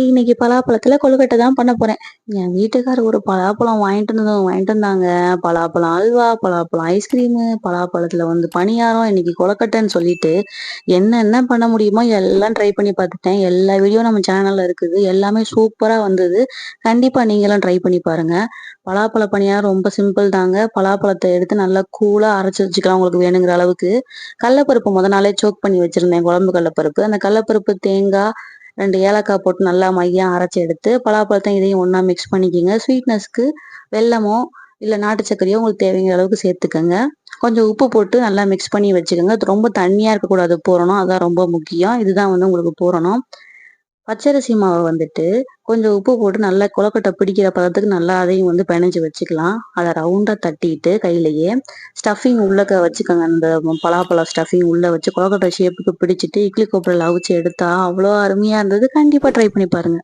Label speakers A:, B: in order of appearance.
A: இன்னைக்கு பலாப்பழத்துல கொழுக்கட்டை தான் பண்ண போறேன். என் வீட்டுக்காரர் ஒரு பலாப்பழம் வாங்கிட்டு வந்தாங்க. பலாப்பழம் அல்வா, பலாப்பழம் ஐஸ்கிரீமு, பலாப்பழத்துல பணியாரம், இன்னைக்கு கொழுக்கட்டைன்னு சொல்லிட்டு என்னென்ன பண்ண முடியுமோ எல்லாம் ட்ரை பண்ணி பார்த்துட்டேன். எல்லா வீடியோ நம்ம சேனல்ல இருக்குது. எல்லாமே சூப்பரா வந்தது. கண்டிப்பா நீங்களும் ட்ரை பண்ணி பாருங்க. பலாப்பழ பணியாரம் ரொம்ப சிம்பிள் தாங்க. பலாப்பழத்தை எடுத்து நல்லா கூலா அரைச்சு வச்சுக்கலாம் உங்களுக்கு வேணுங்கிற அளவுக்கு. கடலப்பருப்பு நாளே சோக் பண்ணி வச்சிருந்தேன். குழம்பு கடலப்பருப்பு. அந்த கடலப்பருப்பு, தேங்காய், 2 ஏலக்காய் போட்டு நல்லா மையா அரைச்சு எடுத்து, பலாப்பழத்தையும் இதையும் ஒண்ணா மிக்ஸ் பண்ணிக்கிங்க. ஸ்வீட்னஸ்க்கு வெல்லமோ, இல்ல நாட்டு சர்க்கரையோ உங்களுக்கு தேவைங்கிற அளவுக்கு சேர்த்துக்கங்க. கொஞ்சம் உப்பு போட்டு நல்லா மிக்ஸ் பண்ணி வச்சுக்கோங்க. அது ரொம்ப தண்ணியா இருக்கக்கூடாது பூரணம். அதான் ரொம்ப முக்கியம். இதுதான் உங்களுக்கு பூரணம். பச்சரிசி மாவை கொஞ்சம் உப்பு போட்டு நல்லா கொழக்கட்டை பிடிக்கிற பதத்துக்கு நல்லா அதையும் பெனஞ்சு வச்சுக்கலாம். அதை ரவுண்டா தட்டிட்டு கையிலேயே ஸ்டஃபிங் உள்ளக்க வச்சுக்கோங்க. அந்த பலாப்பழ ஸ்டஃபிங் உள்ள வச்சு கொழக்கட்டை ஷேப்புக்கு பிடிச்சிட்டு இட்லி கோப்பரையில் அவிச்சு எடுத்தா அவ்வளோ அருமையா இருந்தது. கண்டிப்பா ட்ரை பண்ணி பாருங்க.